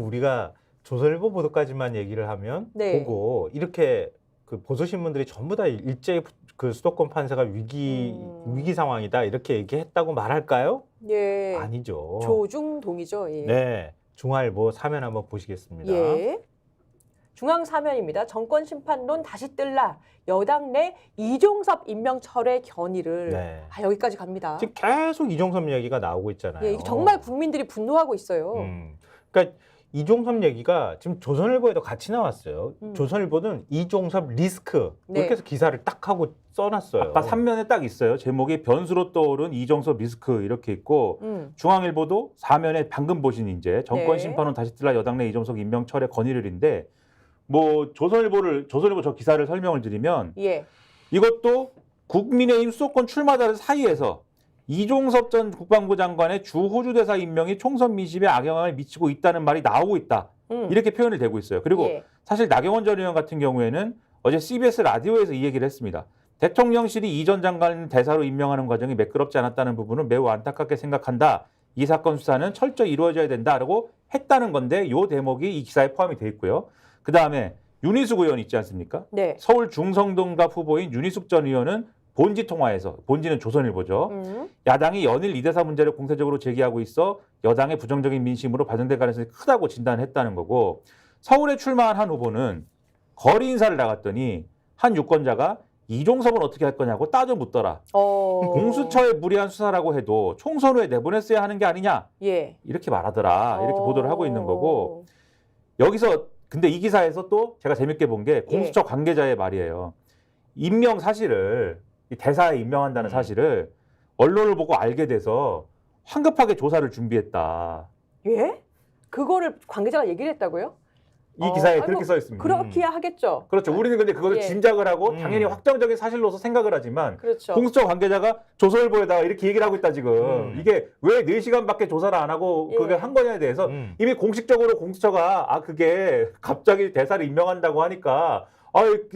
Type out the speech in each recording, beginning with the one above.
우리가 조선일보 보도까지만 얘기를 하면 네. 보고 이렇게 그 보수신문들이 전부 다 일제히 그 수도권 판세가 위기 상황이다 이렇게 얘기했다고 말할까요? 예. 아니죠. 조중동이죠. 예. 네, 중앙일보 사면 한번 보시겠습니다. 예. 중앙 사면입니다. 정권 심판론 다시 뜰라. 여당 내 이종섭 임명 철회 견의를 네. 여기까지 갑니다. 지금 계속 이종섭 얘기가 나오고 있잖아요. 예, 이게 정말 국민들이 분노하고 있어요. 그러니까 이종섭 얘기가 지금 조선일보에도 같이 나왔어요. 조선일보는 이종섭 리스크 네. 이렇게 해서 기사를 딱 하고 써놨어요. 아까 3면에 딱 있어요. 제목이 변수로 떠오른 이종섭 리스크 이렇게 있고 중앙일보도 4면에 방금 보신 이제 정권 네. 심판론 다시 뜰라 여당 내 이종섭 임명 철회 건의를인데 뭐 조선일보 저 기사를 설명을 드리면 예. 이것도 국민의힘 수도권 출마자들 사이에서 이종섭 전 국방부 장관의 주 호주 대사 임명이 총선 민심에 악영향을 미치고 있다는 말이 나오고 있다. 이렇게 표현을 되고 있어요. 그리고 예. 사실 나경원 전 의원 같은 경우에는 어제 CBS 라디오에서 이 얘기를 했습니다. 대통령실이 이 전 장관을 대사로 임명하는 과정이 매끄럽지 않았다는 부분은 매우 안타깝게 생각한다. 이 사건 수사는 철저히 이루어져야 된다라고 했다는 건데 이 대목이 이 기사에 포함이 돼 있고요. 그다음에 윤희숙 의원 있지 않습니까? 네. 서울 중성동갑 후보인 윤희숙 전 의원은 본지 통화에서, 본지는 조선일보죠. 야당이 연일 이 대사 문제를 공세적으로 제기하고 있어 여당의 부정적인 민심으로 반영될 가능성이 크다고 진단했다는 거고, 서울에 출마한 한 후보는 거리 인사를 나갔더니 한 유권자가 이종섭은 어떻게 할 거냐고 따져 묻더라. 공수처의 무리한 수사라고 해도 총선 후에 내보냈어야 하는 게 아니냐. 예. 이렇게 말하더라. 이렇게 보도를 하고 있는 거고, 여기서 근데 이 기사에서 또 제가 재밌게 본 게 공수처 관계자의 말이에요. 임명 사실을, 이 대사에 임명한다는 사실을 언론을 보고 알게 돼서 황급하게 조사를 준비했다. 예? 그거를 관계자가 얘기를 했다고요? 이 기사에 아니, 그렇게 뭐 써 있습니다. 그렇기야 하겠죠. 그렇죠. 우리는 근데 그것을 예. 짐작을 하고 당연히 확정적인 사실로서 생각을 하지만 그렇죠. 공수처 관계자가 조선일보에다가 이렇게 얘기를 하고 있다 지금. 이게 왜 4시간밖에 조사를 안 하고 그게 한 거냐에 대해서 이미 공식적으로 공수처가 그게 갑자기 대사를 임명한다고 하니까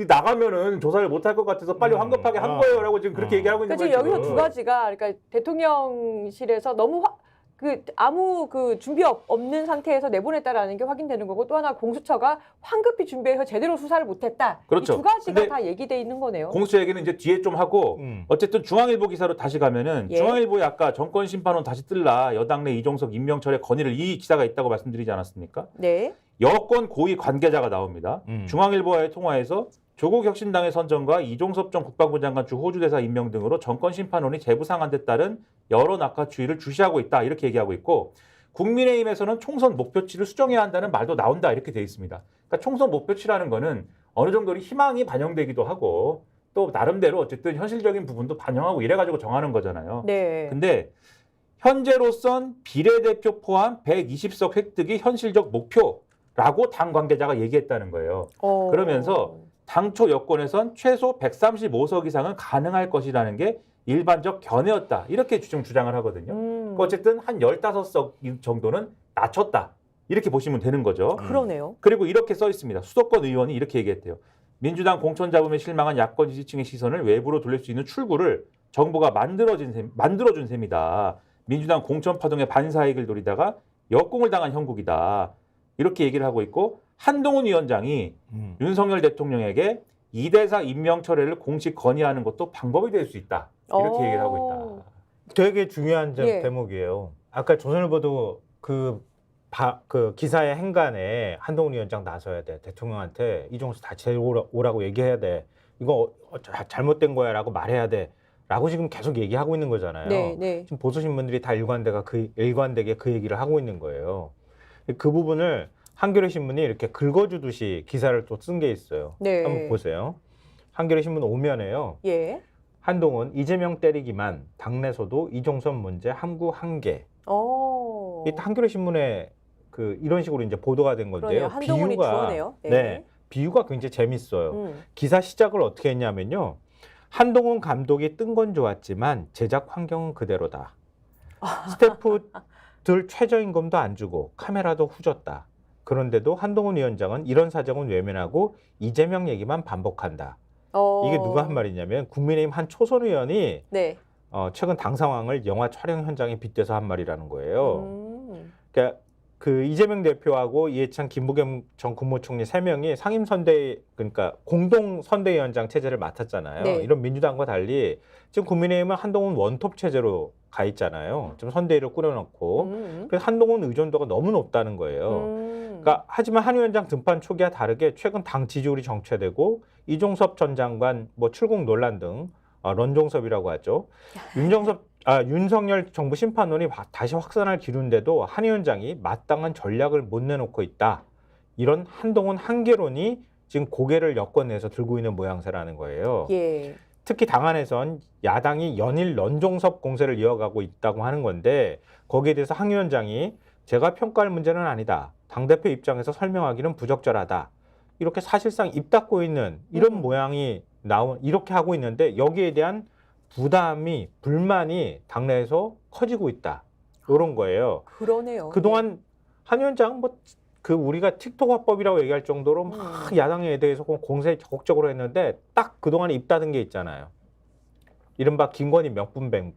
나가면은 조사를 못 할 것 같아서 빨리 황급하게 한 거예요라고 지금 그렇게 얘기하고 있는 그러니까 거예요. 지금 여기서 두 가지가, 그러니까 대통령실에서 너무 아무 준비 없는 상태에서 내보냈다라는 게 확인되는 거고, 또 하나 공수처가 황급히 준비해서 제대로 수사를 못했다. 그렇죠. 이 두 가지가 근데 다 얘기돼 있는 거네요. 공수처 얘기는 이제 뒤에 좀 하고 어쨌든 중앙일보 기사로 다시 가면은 예. 중앙일보에 아까 정권 심판론 다시 뜰라 여당 내 이종석 임명철의 건의를 이 기사가 있다고 말씀드리지 않았습니까? 네. 여권 고위 관계자가 나옵니다. 중앙일보와의 통화에서 조국 혁신당의 선정과 이종섭 전 국방부 장관 주 호주 대사 임명 등으로 정권 심판론이 재부상한 데 따른 여러 낙하추이를 주시하고 있다 이렇게 얘기하고 있고, 국민의힘에서는 총선 목표치를 수정해야 한다는 말도 나온다 이렇게 돼 있습니다. 그러니까 총선 목표치라는 거는 어느 정도 희망이 반영되기도 하고 또 나름대로 어쨌든 현실적인 부분도 반영하고 이래가지고 정하는 거잖아요. 네. 근데 현재로선 비례대표 포함 120석 획득이 현실적 목표라고 당 관계자가 얘기했다는 거예요. 그러면서 당초 여권에선 최소 135석 이상은 가능할 것이라는 게 일반적 견해였다. 이렇게 주장을 하거든요. 그러니까 어쨌든 한 15석 정도는 낮췄다. 이렇게 보시면 되는 거죠. 그러네요. 그리고 이렇게 써 있습니다. 수도권 의원이 이렇게 얘기했대요. 민주당 공천 잡음에 실망한 야권 지지층의 시선을 외부로 돌릴 수 있는 출구를 정부가 만들어준 셈이다. 민주당 공천 파동의 반사이익을 노리다가 역공을 당한 형국이다. 이렇게 얘기를 하고 있고, 한동훈 위원장이 윤석열 대통령에게 이 대사 임명 철회를 공식 건의하는 것도 방법이 될 수 있다. 이렇게 얘기를 하고 있다. 되게 중요한 예. 대목이에요. 아까 조선일보도 그 기사의 행간에 한동훈 위원장 나서야 돼. 대통령한테 이종섭 다시 오라고 얘기해야 돼. 이거 잘못된 거야라고 말해야 돼. 라고 지금 계속 얘기하고 있는 거잖아요. 네, 네. 지금 보수신문들이 다 일관되게 그 얘기를 하고 있는 거예요. 그 부분을 한겨레 신문이 이렇게 긁어주듯이 기사를 또 쓴 게 있어요. 네. 한번 보세요. 한겨레 신문 5면에요. 예. 한동훈 이재명 때리기만 당내소도 이종섭 문제 함구 한계. 이 한겨레 신문에 이런 식으로 이제 보도가 된 건데요. 그러네요. 한동훈이 주어네요. 네, 비유가 굉장히 재밌어요. 기사 시작을 어떻게 했냐면요. 한동훈 감독이 뜬 건 좋았지만 제작 환경은 그대로다. 스태프들 최저임금도 안 주고 카메라도 후졌다. 그런데도 한동훈 위원장은 이런 사정은 외면하고 이재명 얘기만 반복한다. 이게 누가 한 말이냐면 국민의힘 한 초선 의원이 네. 최근 당 상황을 영화 촬영 현장에 빗대서 한 말이라는 거예요. 그러니까 그 이재명 대표하고 이해찬, 김부겸 전 국무총리 3명이 상임선대 그러니까 공동 선대위원장 체제를 맡았잖아요. 네. 이런 민주당과 달리 지금 국민의힘은 한동훈 원톱 체제로 가 있잖아요. 지금 선대위를 꾸려놓고 그래서 한동훈 의존도가 너무 높다는 거예요. 그러니까 하지만 한 위원장 등판 초기와 다르게 최근 당 지지율이 정체되고 이종섭 전 장관 뭐 출국 논란 등 런종섭이라고 하죠. 윤석열 정부 심판론이 다시 확산할 기류인데도 한 위원장이 마땅한 전략을 못 내놓고 있다. 이런 한동훈 한계론이 지금 고개를 여권내에서 들고 있는 모양새라는 거예요. 예. 특히 당 안에선 야당이 연일 런종섭 공세를 이어가고 있다고 하는 건데 거기에 대해서 한 위원장이 제가 평가할 문제는 아니다. 당대표 입장에서 설명하기는 부적절하다. 이렇게 사실상 입 닫고 있는 이런 모양이 이렇게 하고 있는데 여기에 대한 부담이 불만이 당내에서 커지고 있다. 이런 거예요. 그러네요. 그동안 한 위원장 그 우리가 틱톡 화법이라고 얘기할 정도로 막 야당에 대해서 공세 적극적으로 했는데 딱 그동안에 입 닫은 게 있잖아요. 이른바 김건희 명품백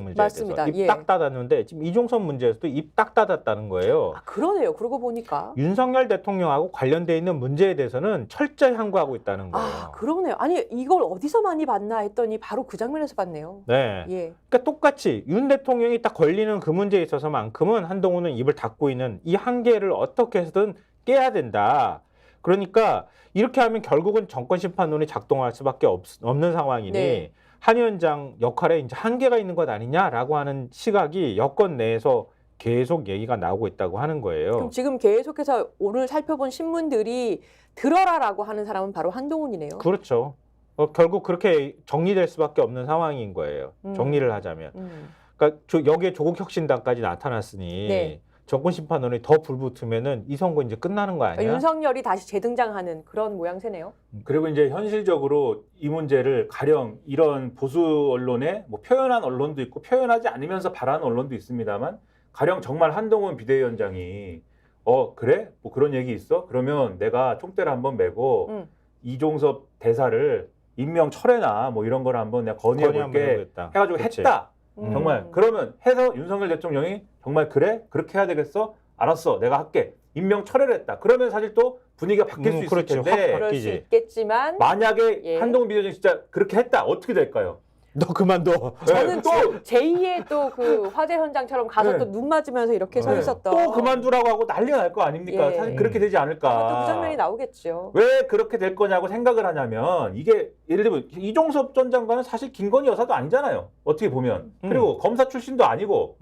문제에 맞습니다. 대해서 예. 입 딱 닫았는데 지금 이종섭 문제에서도 입 딱 닫았다는 거예요. 아, 그러네요. 그러고 보니까. 윤석열 대통령하고 관련돼 있는 문제에 대해서는 철저히 항거하고 있다는 거예요. 아, 그러네요. 아니, 이걸 어디서 많이 봤나 했더니 바로 그 장면에서 봤네요. 네. 예. 그러니까 똑같이 윤 대통령이 딱 걸리는 그 문제에 있어서만큼은 한동훈은 입을 닫고 있는 이 한계를 어떻게 해서든 깨야 된다. 그러니까 이렇게 하면 결국은 정권 심판론이 작동할 수밖에 없는 상황이니 네. 한 위원장 역할에 이제 한계가 있는 것 아니냐라고 하는 시각이 여권 내에서 계속 얘기가 나오고 있다고 하는 거예요. 그럼 지금 계속해서 오늘 살펴본 신문들이 들어라라고 하는 사람은 바로 한동훈이네요. 그렇죠. 결국 그렇게 정리될 수밖에 없는 상황인 거예요. 정리를 하자면. 그러니까 여기에 조국혁신당까지 나타났으니 네. 정권 심판원이 더 불붙으면은 이 선거 이제 끝나는 거 아니야? 윤석열이 다시 재등장하는 그런 모양새네요. 그리고 이제 현실적으로 이 문제를 가령 이런 보수 언론에 뭐 표현한 언론도 있고 표현하지 않으면서 발하는 언론도 있습니다만 가령 정말 한동훈 비대위원장이 그래? 뭐 그런 얘기 있어? 그러면 내가 총대를 한번 메고 이종섭 대사를 임명 철회나 뭐 이런 걸 한번 내가 건의해볼게 해가지고 그치. 했다. 정말 그러면 해서 윤석열 대통령이 정말 그래? 그렇게 해야 되겠어? 알았어. 내가 할게. 임명 철회를 했다. 그러면 사실 또 분위기가 바뀔 수 있을 그렇지. 텐데 확 그럴 수 바뀌지. 있겠지만 만약에 예. 한동훈 비대위원장이 진짜 그렇게 했다. 어떻게 될까요? 너 그만둬. 저는 또 제2의 또 그 화재 현장처럼 가서 네. 또 눈 맞으면서 이렇게 서 네. 있었던 또 그만두라고 하고 난리가 날 거 아닙니까? 예. 사실 그렇게 되지 않을까. 또 그 장면이 나오겠죠. 왜 그렇게 될 거냐고 생각을 하냐면 이게 예를 들면 이종섭 전 장관은 사실 김건희 여사도 아니잖아요. 어떻게 보면. 그리고 검사 출신도 아니고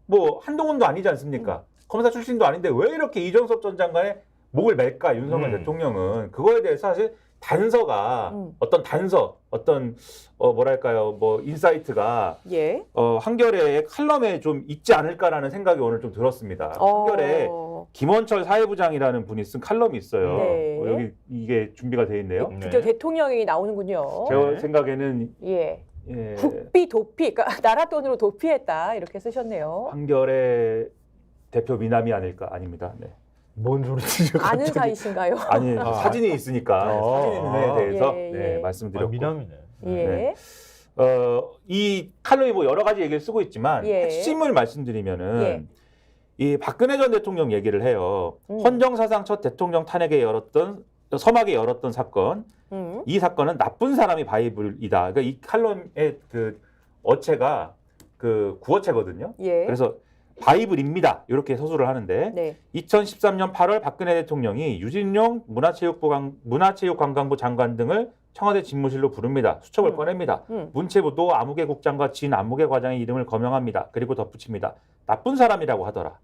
뭐 한동훈도 아니지 않습니까? 검사 출신도 아닌데 왜 이렇게 이종섭 전 장관의 목을 맬까 윤석열 대통령은. 그거에 대해서 사실 단서가 어떤 뭐랄까요 뭐 인사이트가 예. 한겨레의 칼럼에 좀 있지 않을까라는 생각이 오늘 좀 들었습니다. 한겨레 김원철 사회부장이라는 분이 쓴 칼럼이 있어요. 네. 여기 이게 준비가 돼 있네요. 드디어 대통령이 나오는군요. 제 생각에는 예. 예, 국비 도피, 그러니까 나라 돈으로 도피했다 이렇게 쓰셨네요. 한겨레 대표 미남이 아닙니다. 네. 뭔 소리지? 아는 사이신가요? 아니 사진이 있으니까 사진 있는 애에 대해서 예, 예. 네, 말씀드렸고 미남이네. 예. 네. 이 칼럼이 뭐 여러 가지 얘기를 쓰고 있지만 예. 핵심을 말씀드리면은 예. 이 박근혜 전 대통령 얘기를 해요. 헌정사상 첫 대통령 탄핵에 서막에 열었던 사건. 이 사건은 나쁜 사람이 바이블이다. 그러니까 이 칼럼의 그 어체가 그 구어체거든요. 예. 그래서 바이블입니다. 이렇게 서술을 하는데 네. 2013년 8월 박근혜 대통령이 유진룡 문화체육관광부 장관 등을 청와대 집무실로 부릅니다. 수첩을 꺼냅니다. 문체부도 아무개 국장과 진 안무개 과장의 이름을 거명합니다. 그리고 덧붙입니다. 나쁜 사람이라고 하더라.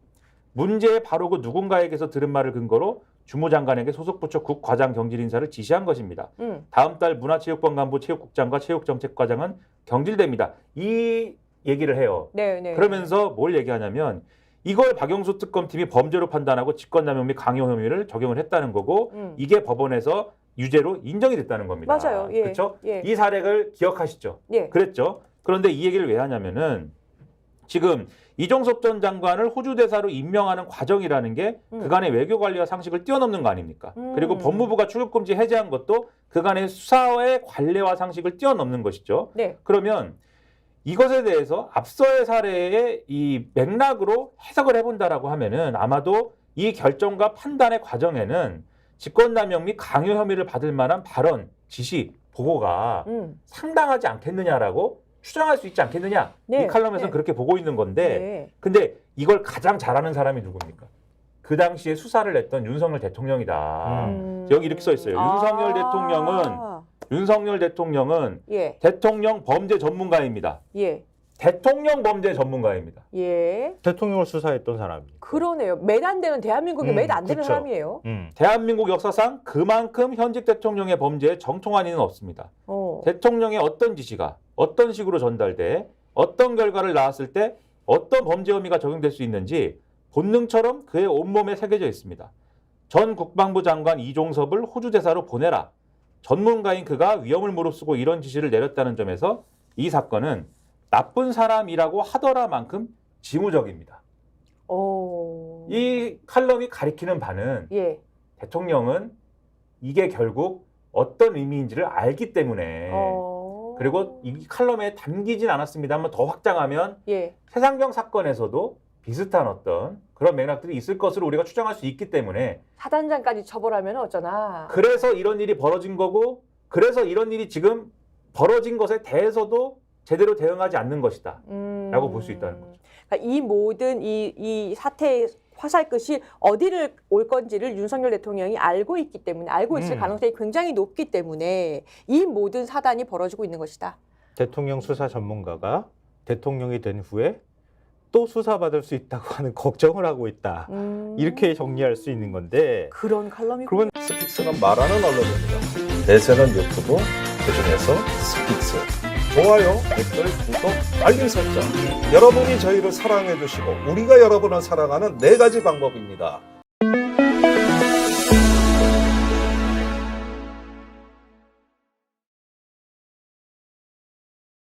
문제의 바로 그 누군가에게서 들은 말을 근거로 주무장관에게 소속부처 국과장 경질 인사를 지시한 것입니다. 다음 달 문화체육관광부 체육국장과 체육정책과장은 경질됩니다. 이 얘기를 해요. 네, 네. 그러면서 뭘 얘기하냐면 이걸 박영수 특검팀이 범죄로 판단하고 직권남용 및 강요 혐의를 적용을 했다는 거고 이게 법원에서 유죄로 인정이 됐다는 겁니다. 맞아요. 예. 그렇죠? 예. 이 사례를 기억하시죠? 예. 그랬죠. 그런데 이 얘기를 왜 하냐면은 지금 이종섭 전 장관을 호주 대사로 임명하는 과정이라는 게 그간의 외교 관리와 상식을 뛰어넘는 거 아닙니까? 그리고 법무부가 출국금지 해제한 것도 그간의 수사의 관례와 상식을 뛰어넘는 것이죠. 네. 그러면 이것에 대해서 앞서의 사례의 이 맥락으로 해석을 해본다라고 하면은 아마도 이 결정과 판단의 과정에는 직권남용 및 강요 혐의를 받을 만한 발언, 지시, 보고가 상당하지 않겠느냐라고 추정할 수 있지 않겠느냐. 네, 이 칼럼에서는 네. 그렇게 보고 있는 건데 네. 근데 이걸 가장 잘하는 사람이 누굽니까? 그 당시에 수사를 했던 윤석열 대통령이다. 여기 이렇게 써 있어요. 윤석열 대통령은 예, 대통령 범죄 전문가입니다. 예, 대통령 범죄 전문가입니다. 예. 대통령을 수사했던 사람이니까. 그러네요. 몇 안 되는 대한민국에 몇 안 되는 그쵸. 사람이에요. 대한민국 역사상 그만큼 현직 대통령의 범죄에 정통한 이는 없습니다. 대통령의 어떤 지시가 어떤 식으로 전달돼 어떤 결과를 낳았을 때 어떤 범죄 혐의가 적용될 수 있는지 본능처럼 그의 온몸에 새겨져 있습니다. 전 국방부 장관 이종섭을 호주 대사로 보내라. 전문가인 그가 위험을 무릅쓰고 이런 지시를 내렸다는 점에서 이 사건은 나쁜 사람이라고 하더라만큼 징후적입니다. 이 칼럼이 가리키는 바는 예. 대통령은 이게 결국 어떤 의미인지를 알기 때문에 그리고 이 칼럼에 담기진 않았습니다만 더 확장하면 예. 세상경 사건에서도 비슷한 어떤 그런 맥락들이 있을 것으로 우리가 추정할 수 있기 때문에 사단장까지 처벌하면 어쩌나. 그래서 이런 일이 벌어진 거고 그래서 이런 일이 지금 벌어진 것에 대해서도 제대로 대응하지 않는 것이다 라고 볼 수 있다는 거죠. 그러니까 이 모든 이 사태의 화살 끝이 어디를 올 건지를 윤석열 대통령이 알고 있기 때문에 알고 있을 가능성이 굉장히 높기 때문에 이 모든 사단이 벌어지고 있는 것이다. 대통령 수사 전문가가 대통령이 된 후에 또 수사받을 수 있다고 하는 걱정을 하고 있다. 이렇게 정리할 수 있는 건데 그런 칼럼이 그러면 스픽스는 말하는 언론입니다. 대세는 유튜브, 그중에서 스픽스. 좋아요, 댓글, 구독, 알림 설정. 여러분이 저희를 사랑해 주시고 우리가 여러분을 사랑하는 4가지 방법입니다.